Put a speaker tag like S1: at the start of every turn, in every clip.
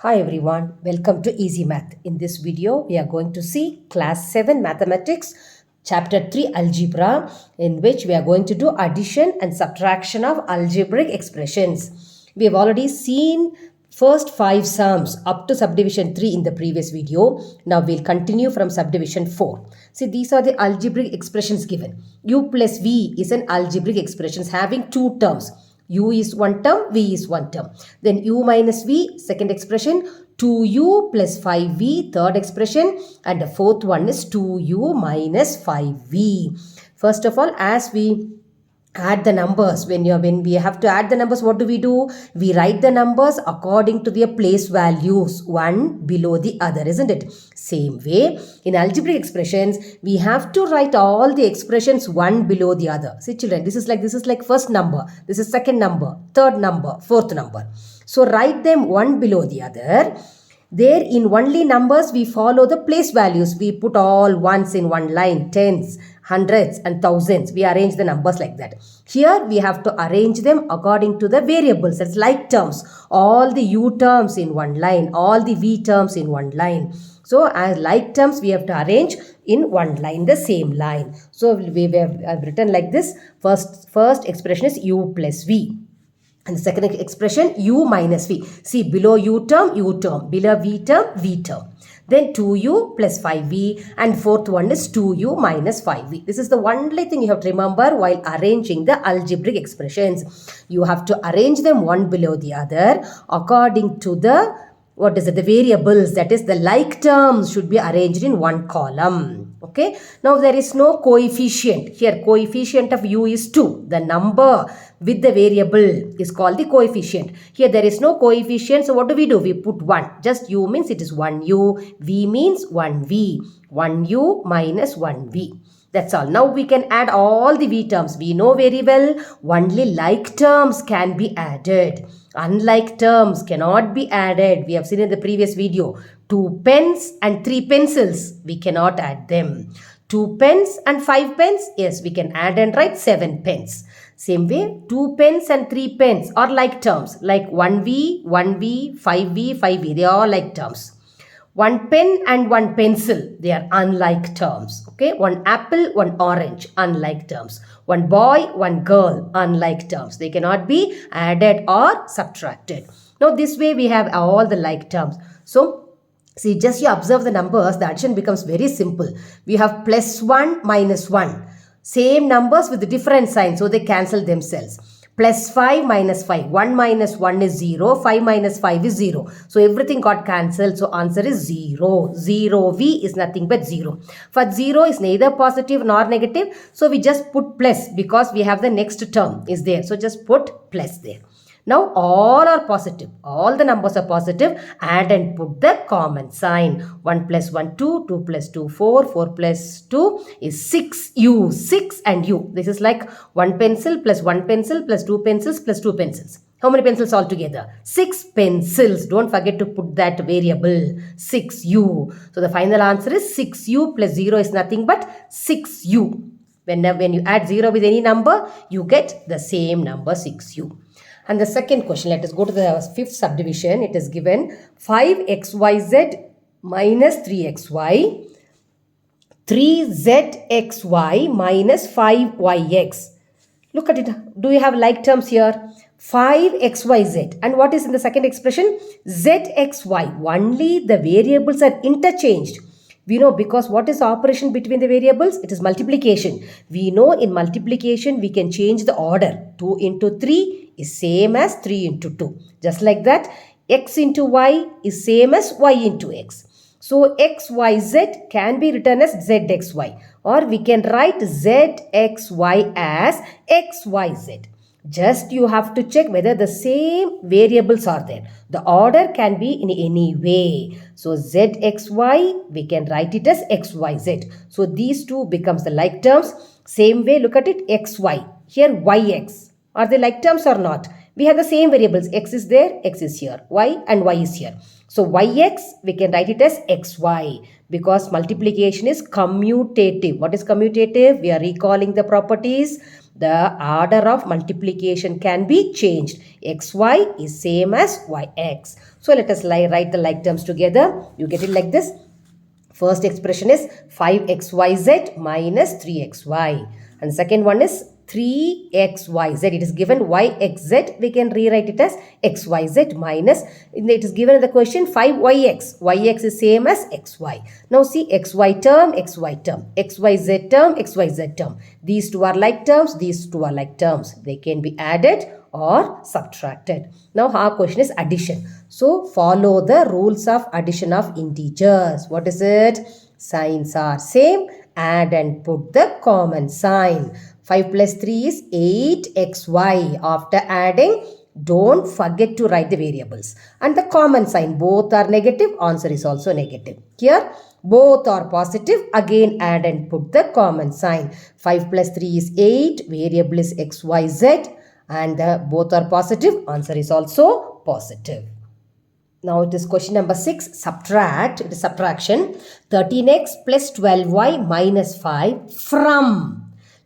S1: Hi everyone, welcome to Easy Math. In this video, we are going to see Class 7 Mathematics, Chapter 3 Algebra, in which we are going to do addition and subtraction of algebraic expressions. We have already seen first 5 sums up to subdivision 3 in the previous video. Now we'll continue from subdivision 4. See, these are the algebraic expressions given. U plus V is an algebraic expression having two terms. U is one term, V is one term. Then U minus V, second expression, 2U plus 5V, third expression, and the fourth one is 2U minus 5V. First of all, as we add the numbers, when we have to add the numbers, what do? We write the numbers according to their place values, one below the other, isn't it? Same way, in algebraic expressions, we have to write all the expressions one below the other. See children, this is like first number, this is second number, third number, fourth number. So write them one below the other. There in only numbers, we follow the place values. We put all ones in one line, tens, hundreds and thousands. We arrange the numbers like that. Here we have to arrange them according to the variables. That's like terms. All the U terms in one line, all the V terms in one line. So as like terms, we have to arrange in one line, the same line. So we have written like this. First expression is U plus V. And the second expression, U minus V. See, below U term, U term. Below V term, V term. Then 2U plus 5V. And fourth one is 2U minus 5V. This is the only thing you have to remember while arranging the algebraic expressions. You have to arrange them one below the other according to the, the variables. That is, the like terms should be arranged in one column. Okay. Now, there is no coefficient. Here, coefficient of U is 2. The number with the variable is called the coefficient. Here there is no coefficient. So what do? We put 1. Just U means it is 1U. V means 1V. 1U minus 1V. That's all. Now we can add all the V terms. We know very well only like terms can be added. Unlike terms cannot be added. We have seen in the previous video. 2 pens and 3 pencils. We cannot add them. 2 pens and 5 pens. Yes, we can add and write 7 pens. Same way, 2 pens and 3 pens are like terms. Like 1V, 1V, 5V, 5V. They are all like terms. 1 pen and 1 pencil. They are unlike terms. Okay. 1 apple, 1 orange. Unlike terms. 1 boy, 1 girl. Unlike terms. They cannot be added or subtracted. Now this way we have all the like terms. So see, just you observe the numbers, the addition becomes very simple. We have plus 1 minus 1. Same numbers with different signs, so they cancel themselves. Plus 5 minus 5. 1 minus 1 is 0. 5 minus 5 is 0. So everything got cancelled. So answer is 0. 0. V is nothing but 0. For 0 is neither positive nor negative. So we just put plus because we have the next term is there. So just put plus there. Now all are positive. All the numbers are positive. Add and put the common sign. 1 plus 1, 2. 2 plus 2, 4. 4 plus 2 is 6U. 6 and U. This is like 1 pencil plus 1 pencil plus 2 pencils plus 2 pencils. How many pencils altogether? 6 pencils. Don't forget to put that variable. 6U. So the final answer is 6U plus 0 is nothing but 6U. When you add 0 with any number, you get the same number 6U. And the second question, let us go to the fifth subdivision. It is given 5xyz minus 3xy, 3zxy minus 5yx. Look at it. Do you have like terms here? 5xyz. And what is in the second expression? zxy. Only the variables are interchanged. We know because what is the operation between the variables? It is multiplication. We know in multiplication we can change the order. 2 into 3 is same as 3 into 2. Just like that, x into y is same as y into x. So xyz can be written as zxy, or we can write zxy as xyz. Just you have to check whether the same variables are there. The order can be in any way. So zxy, we can write it as xyz. So these two becomes the like terms. Same way, look at it, xy. Here yx. Are they like terms or not? We have the same variables. X is there, x is here. Y and y is here. So yx, we can write it as xy because multiplication is commutative. What is commutative? We are recalling the properties. the order of multiplication can be changed. xy is same as yx. So let us write the like terms together. You get it like this. First expression is 5xyz minus 3xy. And the second one is 3xyz. It is given yxz. We can rewrite it as xyz minus, it is given in the question 5yx. Yx is same as xy. Now see xy term, xy term, xyz term, xyz term. These two are like terms, these two are like terms. They can be added or subtracted. Now our question is addition. So follow the rules of addition of integers. What is it? Signs are same. Add and put the common sign. 5 plus 3 is 8xy. After adding, don't forget to write the variables. And the common sign, both are negative, answer is also negative. Here, both are positive, again add and put the common sign. 5 plus 3 is 8, variable is xyz. And both are positive, answer is also positive. Now it is question number 6, subtract, it is subtraction. 13x plus 12y minus 5 from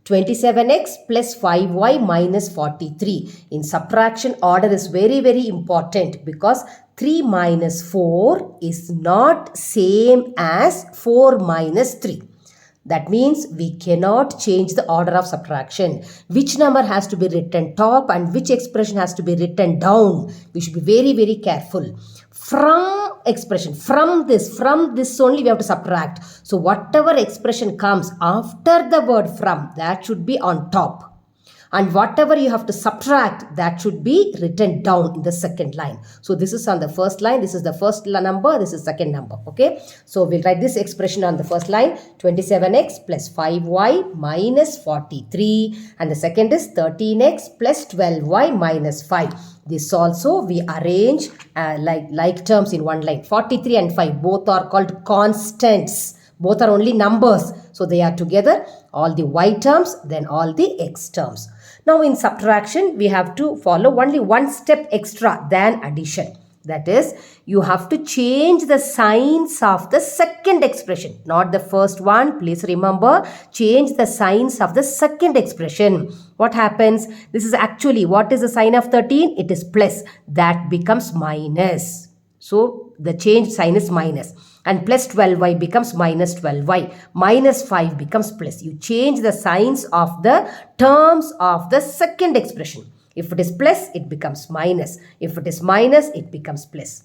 S1: 27x plus 5y minus 43. In subtraction, order is very, very important because 3 minus 4 is not same as 4 minus 3. That means we cannot change the order of subtraction. Which number has to be written top and which expression has to be written down. We should be very, very careful. From expression, from this only we have to subtract. So whatever expression comes after the word from, that should be on top. And whatever you have to subtract, that should be written down in the second line. So this is on the first line. This is the first number. This is second number. Okay. So we'll write this expression on the first line. 27x plus 5y minus 43. And the second is 13x plus 12y minus 5. This also we arrange like terms in one line. 43 and 5 both are called constants. Both are only numbers. So they are together. All the y terms, then all the x terms. Now in subtraction, we have to follow only one step extra than addition. That is, you have to change the signs of the second expression, not the first one. Please remember, change the signs of the second expression. What happens? This is actually, what is the sign of 13? It is plus. That becomes minus. So the change sign is minus. And plus 12y becomes minus 12y. Minus 5 becomes plus. You change the signs of the terms of the second expression. If it is plus, it becomes minus. If it is minus, it becomes plus.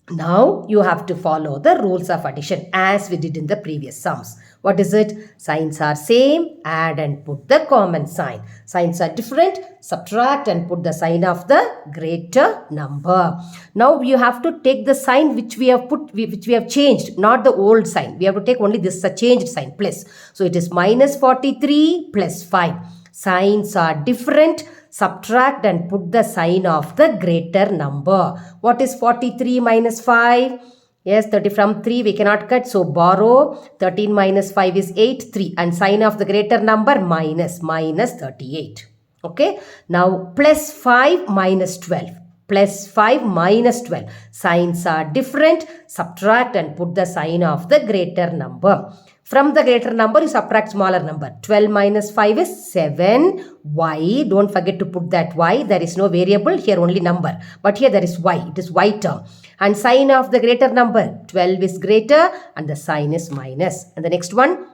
S1: Now you have to follow the rules of addition as we did in the previous sums. What is it? Signs are same, add and put the common sign. Signs are different, subtract and put the sign of the greater number. Now you have to take the sign which we have changed, not the old sign. We have to take only this changed sign, plus. So it is minus 43 plus 5. Signs are different. Subtract and put the sign of the greater number. What is 43 minus 5? Yes, 30 from 3 we cannot cut. So borrow. 13 minus 5 is 8, 3. And sign of the greater number minus 38. Okay. Now plus 5 minus 12. Plus 5 minus 12. Signs are different. Subtract and put the sign of the greater number. From the greater number, you subtract smaller number. 12 minus 5 is 7. Y. Don't forget to put that y. There is no variable. Here only number. But here there is y. It is y term. And sign of the greater number. 12 is greater and the sign is minus. And the next one.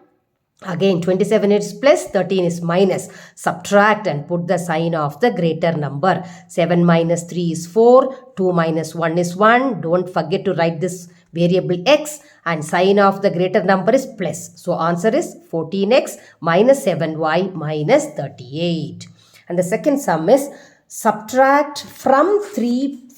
S1: Again 27 is plus, 13 is minus. Subtract and put the sign of the greater number. 7 minus 3 is 4. 2 minus 1 is 1. Don't forget to write this variable x, and sign of the greater number is plus. So answer is 14x minus 7y minus 38. And the second sum is subtract from 3p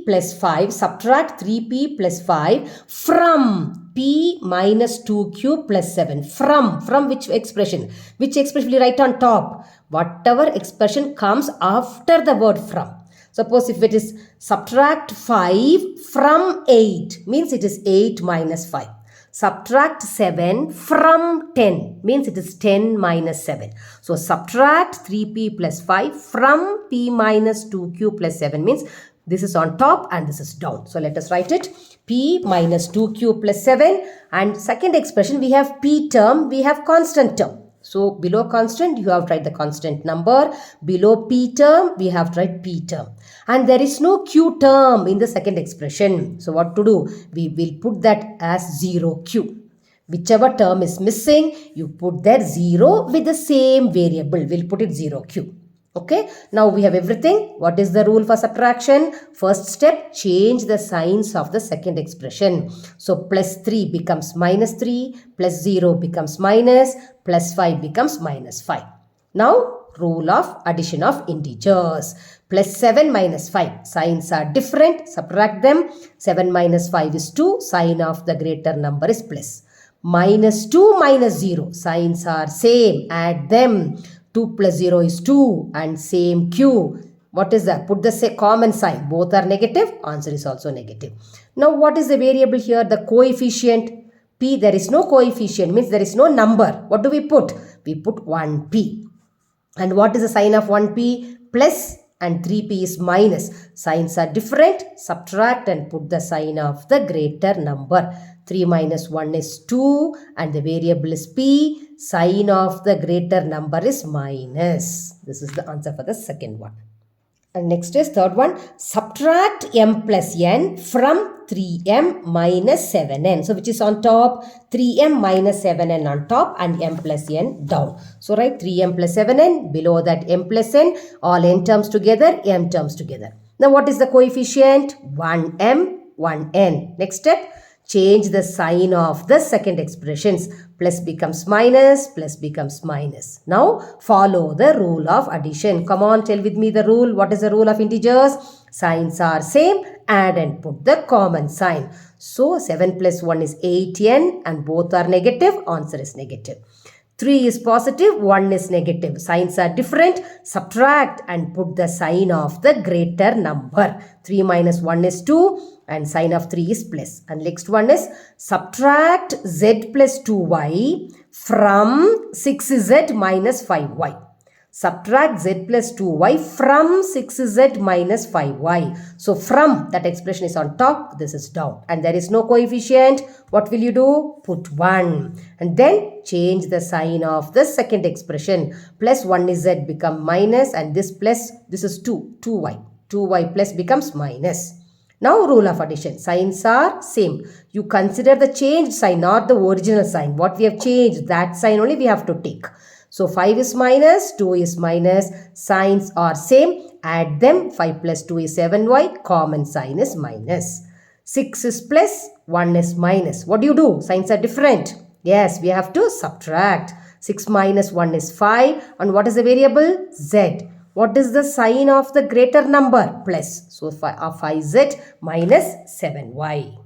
S1: plus 5, subtract 3p plus 5 from p minus 2q plus 7. From which expression? Which expression will you write on top? Whatever expression comes after the word from. Suppose if it is subtract 5 from 8, means it is 8 minus 5. Subtract 7 from 10, means it is 10 minus 7. So subtract 3p plus 5 from p minus 2q plus 7 means This is on top and this is down. So let us write it. P minus 2q plus 7. And second expression, we have P term, we have constant term. So below constant, you have to write the constant number. Below P term, we have to write P term. And there is no Q term in the second expression. So what to do? We will put that as 0Q. Whichever term is missing, you put there 0 with the same variable. We'll put it 0Q. Okay, now we have everything. What is the rule for subtraction? First step, change the signs of the second expression. So plus 3 becomes minus 3, plus 0 becomes minus, plus 5 becomes minus 5. Now, rule of addition of integers. Plus 7 minus 5, signs are different, subtract them. 7 minus 5 is 2, sign of the greater number is plus. Minus 2 minus 0, signs are same, add them. 2 plus 0 is 2 and same Q. What is that? Put the common sign. Both are negative. Answer is also negative. Now what is the variable here? The coefficient. P, there is no coefficient, means there is no number. What do we put? We put 1P. And what is the sign of 1P? Plus, and 3P is minus. Signs are different. Subtract and put the sign of the greater number. 3 minus 1 is 2 and the variable is P. Sign of the greater number is minus. This is the answer for the second one. And next is third one. Subtract m plus n from 3m minus 7n. So which is on top? 3m minus 7n on top and m plus n down. So write 3m plus 7n. Below that m plus n. All n terms together, m terms together. Now what is the coefficient? 1m, 1n. Next step. Change the sign of the second expressions. Plus becomes minus, plus becomes minus. Now follow the rule of addition. Come on, tell with me the rule. What is the rule of integers? Signs are same, add and put the common sign. So 7 plus 1 is 8n and both are negative. Answer is negative. 3 is positive, 1 is negative. Signs are different. Subtract and put the sign of the greater number. 3 minus 1 is 2 and sign of 3 is plus. And next one is subtract z plus 2y from 6z minus 5y. Subtract z plus 2y from 6z minus 5y. So from, that expression is on top, this is down. And there is no coefficient. What will you do? Put 1. And then change the sign of the second expression. Plus 1 is z become minus and this plus, this is 2y. 2y plus becomes minus. Now rule of addition. Signs are same. You consider the changed sign, not the original sign. What we have changed, that sign only we have to take. So 5 is minus, 2 is minus. Signs are same. Add them. 5 plus 2 is 7y. Common sign is minus. 6 is plus, 1 is minus. What do you do? Signs are different. Yes, we have to subtract. 6 minus 1 is 5. And what is the variable? Z. What is the sign of the greater number? Plus. So 5z minus 7y.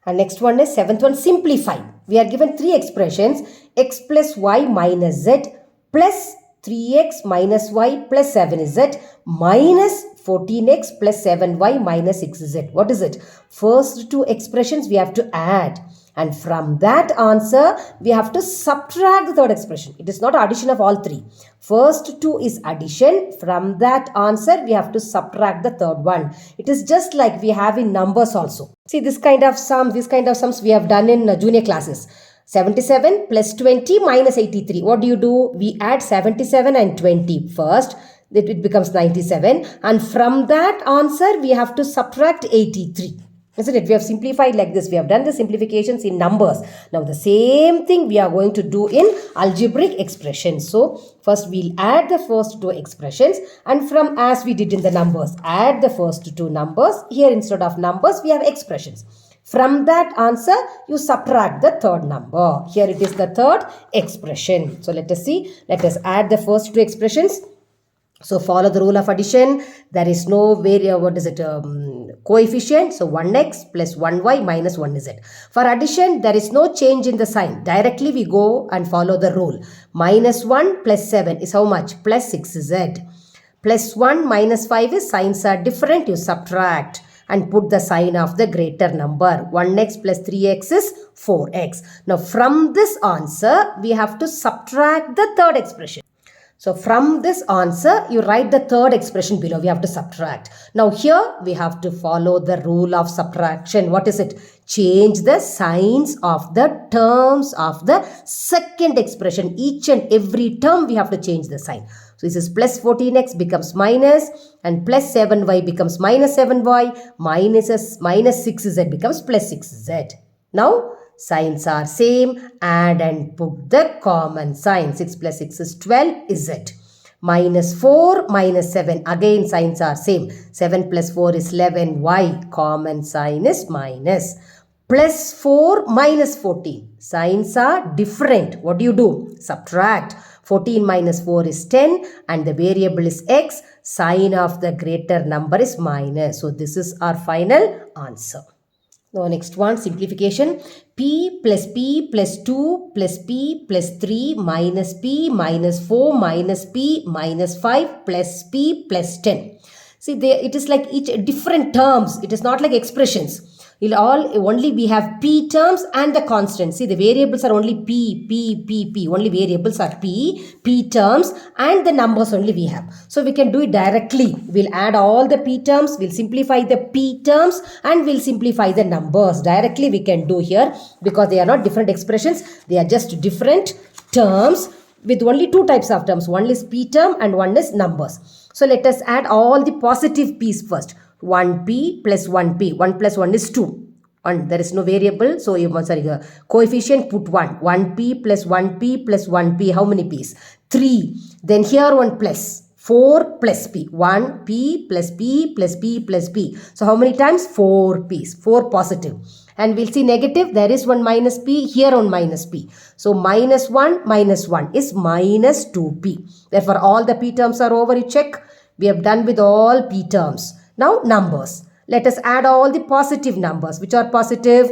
S1: And next one is seventh one, simplify. We are given three expressions, x plus y minus z plus 3x minus y plus 7z minus 14x plus 7y minus 6z. What is it? First two expressions we have to add. And from that answer, we have to subtract the third expression. It is not addition of all three. First two is addition. From that answer, we have to subtract the third one. It is just like we have in numbers also. See, this kind of sums we have done in junior classes. 77 plus 20 minus 83. What do? We add 77 and 20 first. It becomes 97. And from that answer, we have to subtract 83. Isn't it? We have simplified like this. We have done the simplifications in numbers. Now the same thing we are going to do in algebraic expressions. So first we'll add the first two expressions, and from as we did in the numbers, add the first two numbers. Here instead of numbers we have expressions. From that answer you subtract the third number. Here it is the third expression. So let us see. Let us add the first two expressions. So follow the rule of addition. There is no coefficient. So 1x plus 1y minus 1z. For addition, there is no change in the sign. Directly we go and follow the rule. Minus 1 plus 7 is how much? Plus 6z. Plus 1 minus 5 is signs are different. You subtract and put the sign of the greater number. 1x plus 3x is 4x. Now from this answer, we have to subtract the third expression. So from this answer, you write the third expression below. We have to subtract. Now here we have to follow the rule of subtraction. What is it? Change the signs of the terms of the second expression. Each and every term we have to change the sign. So this is plus 14x becomes minus, and plus 7y becomes minus 7y, minus 6z becomes plus 6z. Now signs are same, add and put the common sign. 6 plus 6 is 12 z. Minus 4 minus 7, again signs are same. 7 plus 4 is 11y, common sign is minus. Plus 4 minus 14, signs are different. What do? Subtract. 14 minus 4 is 10 and the variable is x. Sign of the greater number is minus. So this is our final answer. Now next one, simplification. P plus 2 plus p plus 3 minus p minus 4 minus p minus 5 plus p plus 10. See, it is like each different terms. It is not like expressions. Only we have p terms and the constant. See, the variables are only p. Only variables are p terms, and the numbers only we have. So we can do it directly. We'll add all the p terms, we'll simplify the p terms, and we'll simplify the numbers. Directly we can do here because they are not different expressions. They are just different terms with only two types of terms. One is p term and one is numbers. So let us add all the positive p's first. 1p plus 1p. 1 plus 1 is 2. There is no variable. So, coefficient put 1. 1p plus 1p plus 1p. How many p's? 3. Then here 1 plus. 4 plus p. 1p plus p plus p plus p. So, how many times? 4 p's. 4 positive. And we'll see negative. There is 1 minus p. Here 1 minus p. So, minus 1 is minus 2p. Therefore, all the p terms are over. You check. We have done with all p terms. Now numbers. Let us add all the positive numbers. Which are positive?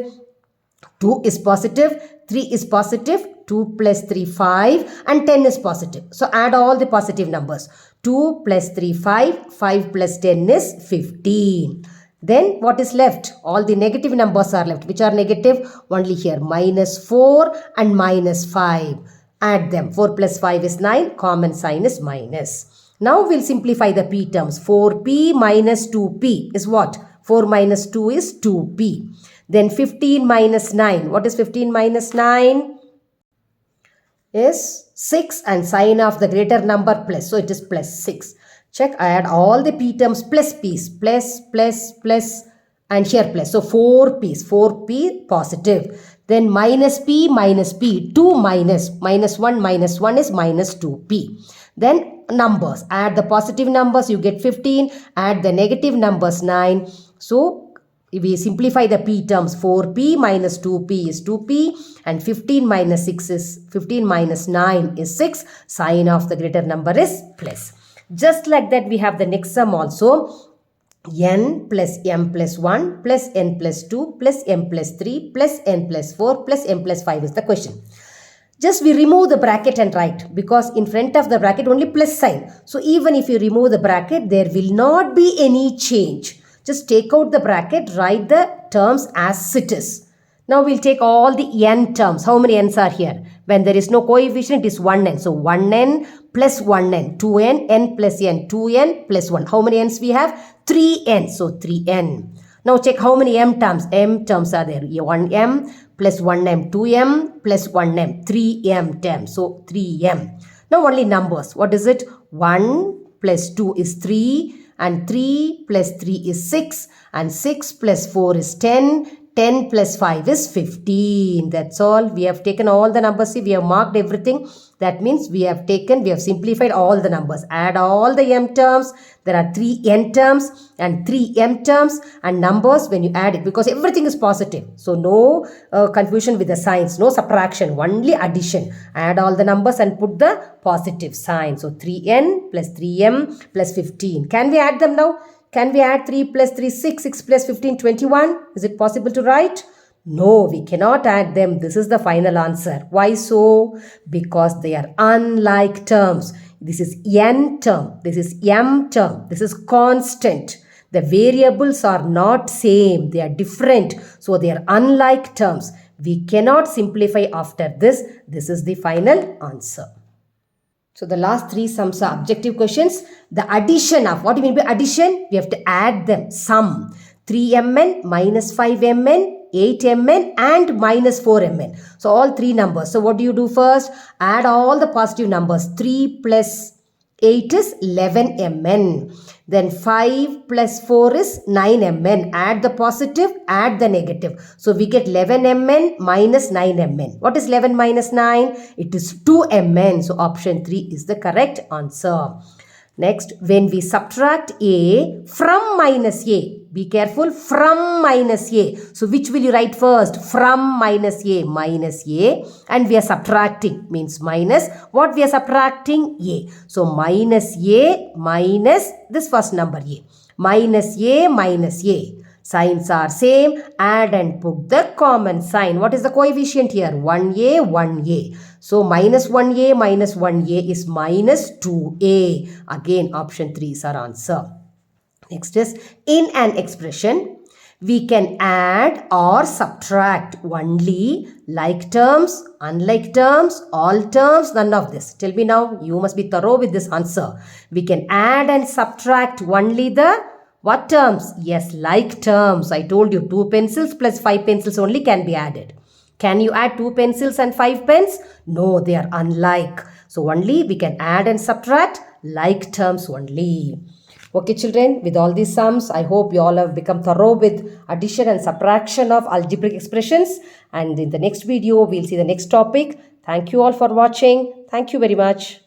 S1: 2 is positive, 3 is positive, 2 plus 3, 5, and 10 is positive. So add all the positive numbers. 2 plus 3, 5, 5 plus 10 is 15. Then what is left? All the negative numbers are left. Which are negative? Only here. Minus 4 and minus 5. Add them. 4 plus 5 is 9. Common sign is minus. Now we'll simplify the p terms. 4p minus 2p is what? 4 minus 2 is 2p. Then 15 minus 9. What is 15 minus 9? Is 6, and sign of the greater number plus. So it is plus 6. Check. I add all the p terms plus p's. Plus, and here plus. So 4 p's. 4p positive. Then minus p. 2 minus 1 is minus 2p. Then numbers. Add the positive numbers, you get 15. Add the negative numbers, 9. So we simplify the p terms. 4p minus 2p is 2p, and 15 minus 6 is 15 minus 9 is 6. Sign of the greater number is plus. Just like that, we have the next sum also. n plus m plus 1 plus n plus 2 plus m plus 3 plus n plus 4 plus m plus 5 is the question. Just we remove the bracket and write, because in front of the bracket only plus sign. So even if you remove the bracket, there will not be any change. Just take out the bracket, write the terms as it is. Now we'll take all the n terms. How many n's are here? When there is no coefficient, it is 1n. So 1n plus 1n, 2n, n plus n, 2n plus 1. How many n's we have? 3n. So 3n. Now check how many m terms. M terms are there. 1m plus 1m, 2m plus 1m, 3m terms. So 3m. Now only numbers. What is it? 1 plus 2 is 3, and 3 plus 3 is 6, and 6 plus 4 is 10. 10 plus 5 is 15. That's all. We have taken all the numbers. See, we have marked everything. That means we have simplified all the numbers. Add all the m terms. There are 3 n terms and 3 m terms, and numbers when you add it, because everything is positive. So no confusion with the signs, no subtraction, only addition. Add all the numbers and put the positive sign. So 3n plus 3m plus 15. Can we add them now? Can we add 3 plus 3, 6, 6 plus 15, 21? Is it possible to write? No, we cannot add them. This is the final answer. Why so? Because they are unlike terms. This is n term. This is m term. This is constant. The variables are not same. They are different. So they are unlike terms. We cannot simplify after this. This is the final answer. So the last three sums are objective questions. The addition of, what do you mean by addition? We have to add them. Sum 3mn minus 5mn, 8mn and minus 4mn. So all three numbers. So what do you do first? Add all the positive numbers. 3 plus 8 is 11mn. Then 5 plus 4 is 9mn. Add the positive, add the negative. So we get 11mn minus 9mn. What is 11 minus 9? It is 2mn. So option 3 is the correct answer. Next, when we subtract a from minus a, be careful, from minus a. So which will you write first? From minus a, and we are subtracting, means minus. What we are subtracting? A. So minus a minus this first number a. Minus a minus a. Signs are same. Add and put the common sign. What is the coefficient here? 1a, 1a. So minus 1a minus 1a is minus 2a. Again, option 3 is our answer. Next is, in an expression, we can add or subtract only like terms, unlike terms, all terms, none of this. Tell me now, you must be thorough with this answer. We can add and subtract only the what terms? Yes, like terms. I told you 2 pencils plus 5 pencils only can be added. Can you add 2 pencils and 5 pens? No, they are unlike. So only we can add and subtract like terms only. Okay, children, with all these sums, I hope you all have become thorough with addition and subtraction of algebraic expressions. And in the next video, we'll see the next topic. Thank you all for watching. Thank you very much.